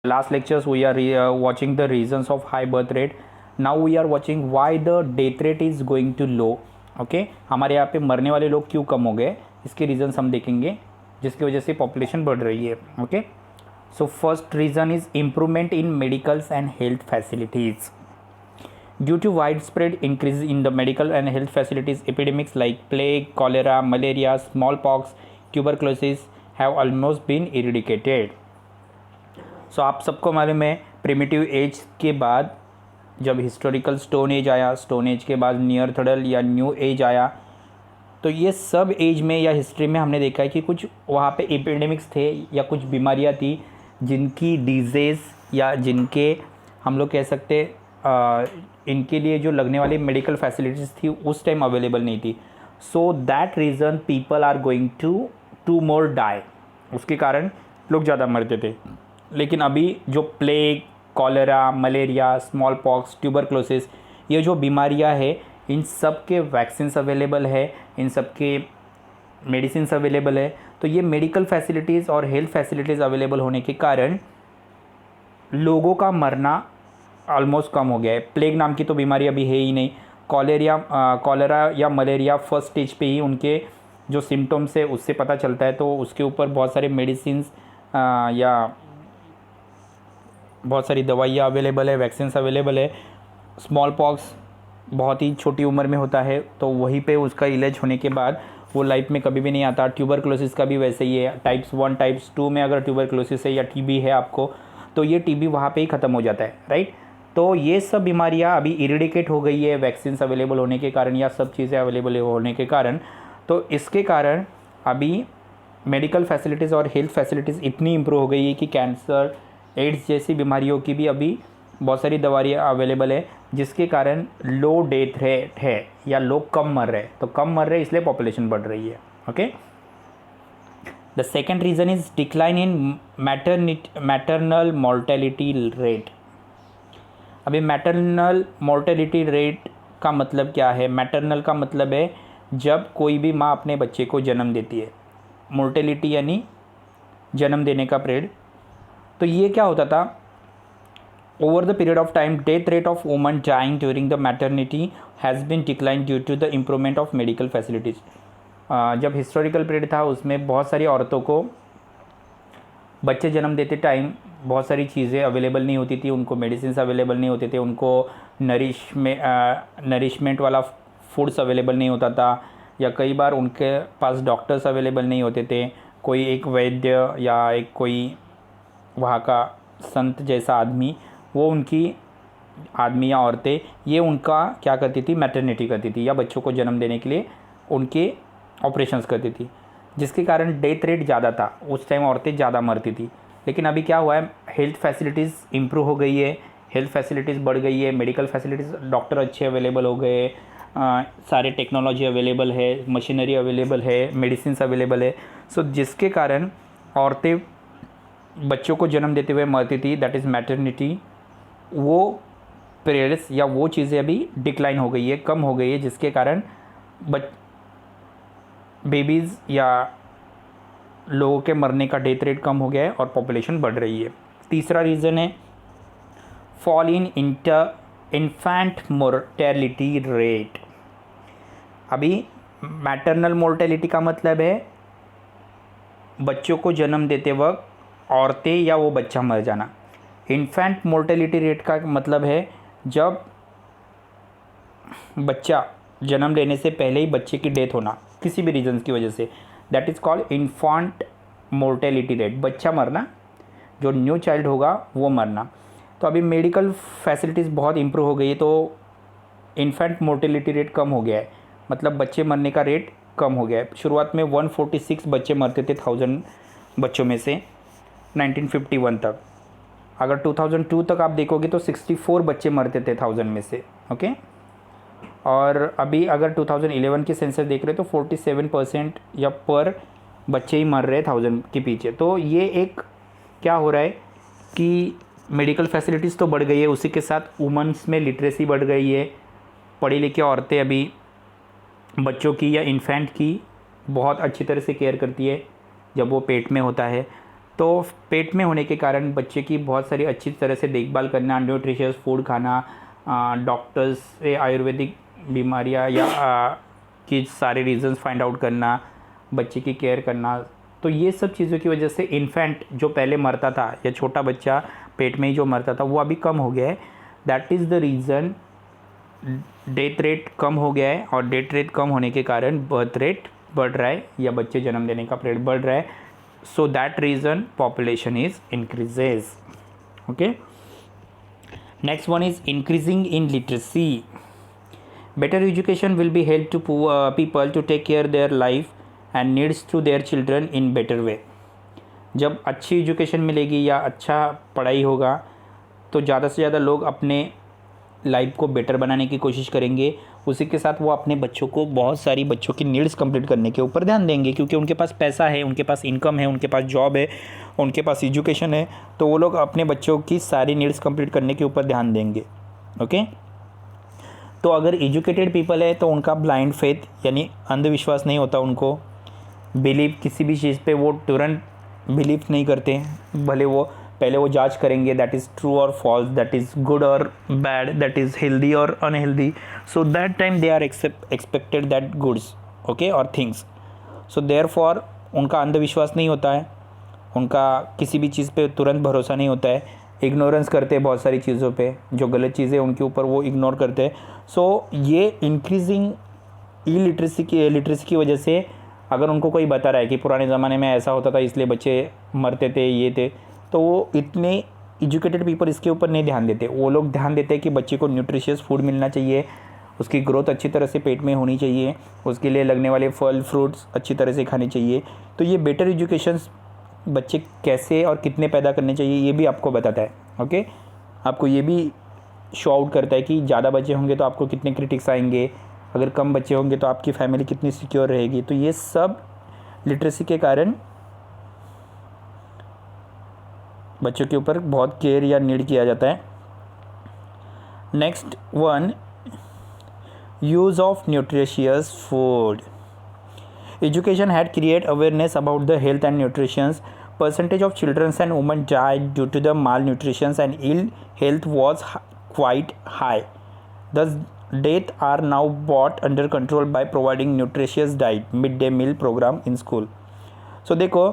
Last lectures we are watching the reasons of high birth rate. Now we are watching why the death rate is going to low. Okay हमारे यहाँ पे मरने वाले लोग क्यों कम हो गए, इसके रीजंस हम देखेंगे जिसकी वजह से पॉपुलेशन बढ़ रही है. Okay so first reason is improvement in medicals and health facilities. Due to widespread increase in the medical and health facilities, epidemics like plague, cholera, malaria, smallpox, tuberculosis have almost been eradicated. सो आप सबको मालूम है primitive as के बाद जब historical stone age आया, stone age के बाद नियरथडल या न्यू एज आया, तो ये सब एज में या हिस्ट्री में हमने देखा है कि कुछ वहाँ पे एपिडेमिक्स थे या कुछ बीमारियाँ थी जिनकी डिजीज़ या जिनके हम लोग कह सकते इनके लिए जो लगने वाली मेडिकल फैसिलिटीज़ थी उस टाइम अवेलेबल नहीं थी. So that reason people are going to more die, उसके कारण लोग ज़्यादा मरते थे. लेकिन अभी जो plague, cholera, malaria, smallpox, tuberculosis, ये जो बीमारियां है इन सब के वैक्सीन्स अवेलेबल है, इन सब के मेडिसिन्स अवेलेबल है. तो ये मेडिकल फैसिलिटीज़ और हेल्थ फैसिलिटीज़ अवेलेबल होने के कारण लोगों का मरना ऑलमोस्ट कम हो गया है. प्लेग नाम की तो बीमारी अभी है ही नहीं. कॉलेरा या मलेरिया फर्स्ट स्टेज पे ही उनके जो सिम्टम्स है उससे पता चलता है, तो उसके ऊपर बहुत सारे मेडिसिन्स या बहुत सारी दवाइयाँ अवेलेबल है, वैक्सीन्स अवेलेबल है. स्मॉल पॉक्स बहुत ही छोटी उम्र में होता है, तो वहीं पे उसका इलाज होने के बाद वो लाइफ में कभी भी नहीं आता. ट्यूबरक्लोसिस का भी वैसे ही है. टाइप्स 1 टाइप्स 2 में अगर ट्यूबरक्लोसिस है या टीबी है आपको, तो ये टीबी वहाँ पे ही ख़त्म हो जाता है, राइट. तो ये सब बीमारियाँ अभी इरेडिकेट हो गई है वैक्सीन्स अवेलेबल होने के कारण या सब चीज़ें अवेलेबल होने के कारण. तो इसके कारण अभी मेडिकल फैसिलिटीज़ और हेल्थ फैसिलिटीज़ इतनी इम्प्रूव हो गई है कि कैंसर, एड्स जैसी बीमारियों की भी अभी बहुत सारी दवाइयाँ अवेलेबल है, जिसके कारण लो डेथ रेट है या लोग कम मर रहे हैं. तो कम मर रहे हैं इसलिए पॉपुलेशन बढ़ रही है. Okay the second reason is decline in maternal mortality rate. अभी मैटरनल मोर्टेलिटी रेट का मतलब क्या है? मैटरनल का मतलब है जब कोई भी माँ अपने बच्चे को जन्म देती है. मोर्टेलिटी यानी जन्म देने का पीरियड. तो ये क्या होता था, over the period of time death rate of woman dying during the maternity has been decline due to the improvement of medical facilities. जब हिस्टोरिकल पीरियड था उसमें बहुत सारी औरतों को बच्चे जन्म देते टाइम बहुत सारी चीज़ें अवेलेबल नहीं होती थी, उनको मेडिसिन अवेलेबल नहीं होते थे, उनको नरिशमेंट वाला फूड्स अवेलेबल नहीं होता था, या कई बार उनके पास डॉक्टर्स अवेलेबल नहीं होते थे. कोई एक वैद्य या एक कोई वहाँ का संत जैसा आदमी, वो उनकी आदमी या औरतें ये उनका क्या करती थी, मैटरनिटी करती थी या बच्चों को जन्म देने के लिए उनके ऑपरेशंस करती थी, जिसके कारण डेथ रेट ज़्यादा था. उस टाइम औरतें ज़्यादा मरती थी. लेकिन अभी क्या हुआ है, हेल्थ फैसिलिटीज़ इम्प्रूव हो गई है, हेल्थ फैसिलिटीज़ बढ़ गई है, मेडिकल फैसिलिटीज़, डॉक्टर अच्छे अवेलेबल हो गए, सारे टेक्नोलॉजी अवेलेबल है, मशीनरी अवेलेबल है, मेडिसिन अवेलेबल है. सो जिसके कारण औरतें बच्चों को जन्म देते हुए मरती थी, दैट इज़ मैटरनिटी. वो पीरियड्स या वो चीज़ें अभी डिक्लाइन हो गई है, कम हो गई है, जिसके कारण बेबीज़ या लोगों के मरने का डेथ रेट कम हो गया है और पॉपुलेशन बढ़ रही है. तीसरा रीज़न है fall in infant mortality rate. अभी मैटरनल मोर्टेलिटी का मतलब है बच्चों को जन्म देते वक्त औरतें या वो बच्चा मर जाना. इन्फेंट मोर्टेलिटी रेट का मतलब है जब बच्चा जन्म लेने से पहले ही बच्चे की डेथ होना किसी भी रीज़न की वजह से, that is called infant mortality rate. बच्चा मरना, जो न्यू चाइल्ड होगा वो मरना. तो अभी मेडिकल फैसिलिटीज़ बहुत इम्प्रूव हो गई है, तो इन्फेंट मोर्टेलिटी रेट कम हो गया है, मतलब बच्चे मरने का रेट कम हो गया है. शुरुआत में 146 बच्चे मरते थे 1000 बच्चों में से 1951 तक. अगर 2002 तक आप देखोगे तो 64 बच्चे मरते थे 1000 में से. ओके और अभी अगर 2011 के सेंसर देख रहे हो तो 47% या पर बच्चे ही मर रहे हैं 1000 के पीछे. तो ये एक क्या हो रहा है कि मेडिकल फैसिलिटीज़ तो बढ़ गई है, उसी के साथ वुमेन्स में लिटरेसी बढ़ गई है. पढ़ी लिखी औरतें अभी बच्चों की या इन्फेंट की बहुत अच्छी तरह से केयर करती है जब वो पेट में होता है. तो पेट में होने के कारण बच्चे की बहुत सारी अच्छी तरह से देखभाल करना, न्यूट्रिशियस फूड खाना, डॉक्टर्स से आयुर्वेदिक बीमारियां या की सारे रीजंस फाइंड आउट करना, बच्चे की केयर करना, तो ये सब चीज़ों की वजह से इन्फेंट जो पहले मरता था या छोटा बच्चा पेट में ही जो मरता था वो अभी कम हो गया है। That is the reason death rate कम हो गया है, और डेथ रेट कम होने के कारण बर्थ रेट बढ़ रहा है या बच्चे जन्म देने का रेट बढ़ रहा है। सो that reason population is increases. Okay, next one is increasing in literacy. Better education will be help to people to take care their life and needs to their children in better way. जब अच्छी education मिलेगी या अच्छा पढ़ाई होगा तो ज़्यादा से ज़्यादा लोग अपने लाइफ को बेटर बनाने की कोशिश करेंगे। उसी के साथ वो अपने बच्चों को बहुत सारी बच्चों की नीड्स कंप्लीट करने के ऊपर ध्यान देंगे, क्योंकि उनके पास पैसा है, उनके पास इनकम है, उनके पास जॉब है, उनके पास एजुकेशन है, तो वो लोग अपने बच्चों की सारी नीड्स कंप्लीट करने के ऊपर ध्यान देंगे। ओके, तो अगर एजुकेटेड पीपल है तो उनका ब्लाइंड फेथ यानी अंधविश्वास नहीं होता, उनको बिलीव किसी भी चीज़ पे वो तुरंत बिलीव नहीं करते, भले वो पहले वो जांच करेंगे दैट इज़ ट्रू और फॉल्स, दैट इज़ गुड और बैड, दैट इज़ हेल्दी और unhealthy. So that time they are expected that goods okay और थिंग्स। सो देयरफॉर उनका अंधविश्वास नहीं होता है, उनका किसी भी चीज़ पे तुरंत भरोसा नहीं होता है, इग्नोरेंस करते हैं बहुत सारी चीज़ों पे, जो गलत चीज़ें उनके ऊपर वो इग्नोर करते हैं। सो ये इंक्रीजिंग लिटरेसी की वजह से अगर उनको कोई बता रहा है कि पुराने ज़माने में ऐसा होता था इसलिए बच्चे मरते थे, ये थे, तो वो इतने एजुकेटेड पीपल इसके ऊपर नहीं ध्यान देते। वो लोग ध्यान देते हैं कि बच्चे को न्यूट्रिशियस फूड मिलना चाहिए, उसकी ग्रोथ अच्छी तरह से पेट में होनी चाहिए, उसके लिए लगने वाले फल फ्रूट्स अच्छी तरह से खाने चाहिए। तो ये बेटर एजुकेशन बच्चे कैसे और कितने पैदा करने चाहिए ये भी आपको बताता है। ओके, आपको ये भी शो आउट करता है कि ज़्यादा बच्चे होंगे तो आपको कितने क्रिटिक्स आएंगे, अगर कम बच्चे होंगे तो आपकी फैमिली कितनी सिक्योर रहेगी। तो ये सब लिटरेसी के कारण बच्चों के ऊपर बहुत केयर या नीड किया जाता है। Next one, use of nutritious food. Education had created awareness about the health and nutrition. Percentage of children and women died due to the malnutrition and ill health was quite high. Thus, deaths are now brought under control by providing nutritious diet, midday meal program in school. So देखो,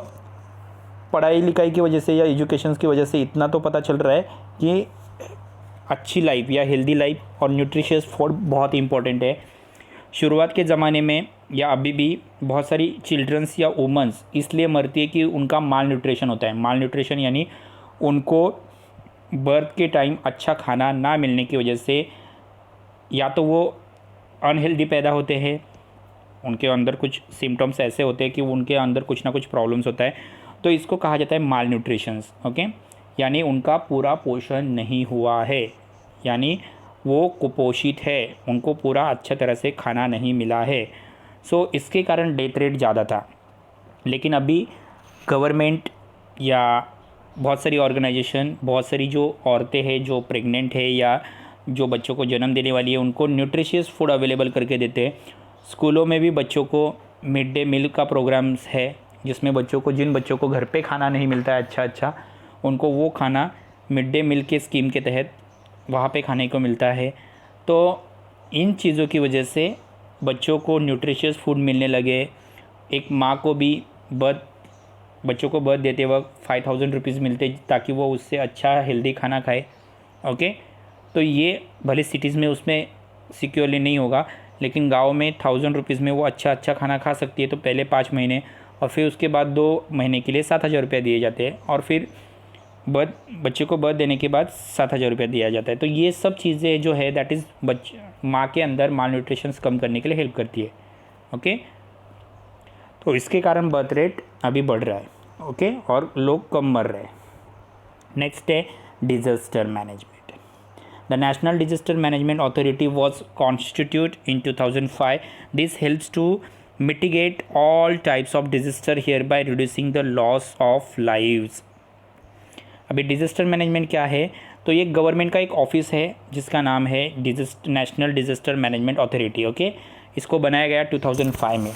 पढ़ाई लिखाई की वजह से या education की वजह से इतना तो पता चल रहा है कि अच्छी लाइफ या हेल्दी लाइफ और न्यूट्रिशियस फूड बहुत इंपॉर्टेंट है। शुरुआत के ज़माने में या अभी भी बहुत सारी चिल्ड्रंस या वुमेंस इसलिए मरती है कि उनका माल न्यूट्रिशन होता है। माल न्यूट्रिशन यानी उनको बर्थ के टाइम अच्छा खाना ना मिलने की वजह से या तो वो अनहेल्दी पैदा होते हैं, उनके अंदर कुछ सिम्टम्स ऐसे होते हैं कि उनके अंदर कुछ ना कुछ प्रॉब्लम्स होता है, तो इसको कहा जाता है माल न्यूट्रिशंस। ओके, यानी उनका पूरा पोषण नहीं हुआ है, यानी वो कुपोषित है, उनको पूरा अच्छा तरह से खाना नहीं मिला है। सो इसके कारण डेथ रेट ज़्यादा था। लेकिन अभी गवर्नमेंट या बहुत सारी ऑर्गेनाइजेशन, बहुत सारी जो औरतें हैं जो प्रेग्नेंट है या जो बच्चों को जन्म देने वाली है, उनको न्यूट्रिशियस फूड अवेलेबल करके देते हैं। स्कूलों में भी बच्चों को मिड डे मील का प्रोग्राम्स है, जिसमें बच्चों को, जिन बच्चों को घर पे खाना नहीं मिलता है अच्छा, उनको वो खाना मिड डे मील के स्कीम के तहत वहाँ पे खाने को मिलता है। तो इन चीज़ों की वजह से बच्चों को न्यूट्रिशियस फूड मिलने लगे। एक माँ को भी बच्चों को बर्थ देते वक्त 5000 रुपीज़ मिलते ताकि वो उससे अच्छा हेल्दी खाना खाए। ओके, तो ये भले सिटीज़ में उसमें सिक्योरली नहीं होगा, लेकिन गाँव में 1000 रुपीज़ में वो अच्छा खाना खा सकती है। तो पहले 5 महीने और फिर उसके बाद 2 महीने के लिए 7000 रुपये दिए जाते हैं, और फिर बच्चे को बर्थ देने के बाद 7000 रुपये दिया जाता है। तो ये सब चीज़ें जो है दैट इज़ माँ के अंदर माल न्यूट्रिशंस कम करने के लिए हेल्प करती है। ओके, तो इसके कारण बर्थ रेट अभी बढ़ रहा है। ओके, और लोग कम मर रहे हैं। नेक्स्ट है disaster management. The national disaster management authority was constitute in 2005. This helps to mitigate all types of disaster here by reducing the loss of lives. अभी डिज़ास्टर मैनेजमेंट क्या है, तो ये गवर्नमेंट का एक ऑफिस है जिसका नाम है national disaster management authority. Okay, इसको बनाया गया 2005 में।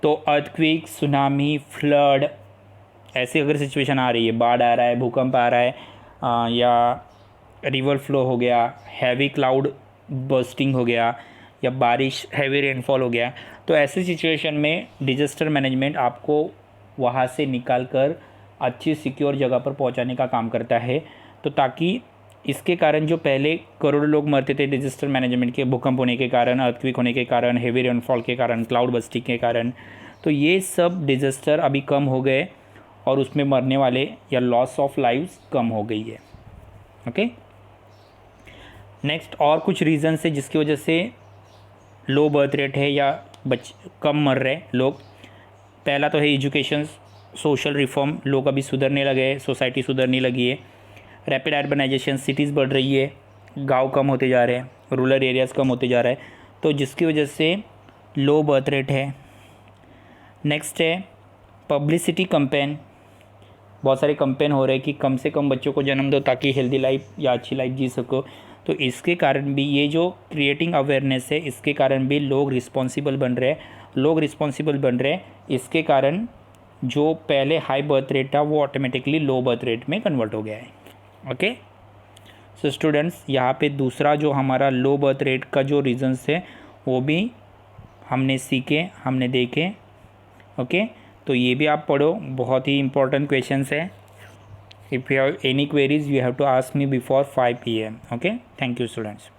तो अर्थक्वेक, सुनामी, फ्लड ऐसी अगर सिचुएशन आ रही है, बाढ़ आ रहा है, भूकंप आ रहा है, या रिवर फ्लो हो गया, हैवी क्लाउड बर्स्टिंग हो गया, या बारिश हैवी रेनफॉल हो गया, तो ऐसी सिचुएशन में डिजास्टर मैनेजमेंट आपको वहाँ से निकाल कर अच्छी सिक्योर जगह पर पहुँचाने का काम करता है। तो ताकि इसके कारण जो पहले करोड़ों लोग मरते थे डिजास्टर मैनेजमेंट के, भूकंप होने के कारण, अर्थक्वेक होने के कारण, हेवी रेनफॉल के कारण, क्लाउड बस्टिंग के कारण, तो ये सब डिजास्टर अभी कम हो गए और उसमें मरने वाले या लॉस ऑफ लाइव्स कम हो गई है। ओके, नेक्स्ट और कुछ रीज़न्स है जिसकी वजह से लो बर्थ रेट है या कम मर रहे लोग। पहला तो है एजुकेशन, सोशल रिफॉर्म, लोग अभी सुधरने लगे, सोसाइटी सुधरने लगी है। रैपिड अर्बनाइजेशन, सिटीज़ बढ़ रही है, गांव कम होते जा रहे हैं, रूरल एरियाज़ कम होते जा रहे हैं, तो जिसकी वजह से लो बर्थ रेट है। नेक्स्ट है पब्लिसिटी कंपेन, बहुत सारे कंपेन हो रहे हैं कि कम से कम बच्चों को जन्म दो ताकि हेल्दी लाइफ या अच्छी लाइफ जी सको। तो इसके कारण भी ये जो क्रिएटिंग अवेयरनेस है, इसके कारण भी लोग रिस्पॉन्सिबल बन रहे हैं। इसके कारण जो पहले हाई बर्थ रेट था वो ऑटोमेटिकली लो बर्थ रेट में कन्वर्ट हो गया है। ओके, सो स्टूडेंट्स, यहाँ पे दूसरा जो हमारा लो बर्थ रेट का जो रीजंस है वो भी हमने सीखे, हमने देखे। ओके, तो ये भी आप पढ़ो, बहुत ही इंपॉर्टेंट क्वेश्चंस है। If you have any queries you have to ask me before 5 PM. Okay, thank you students.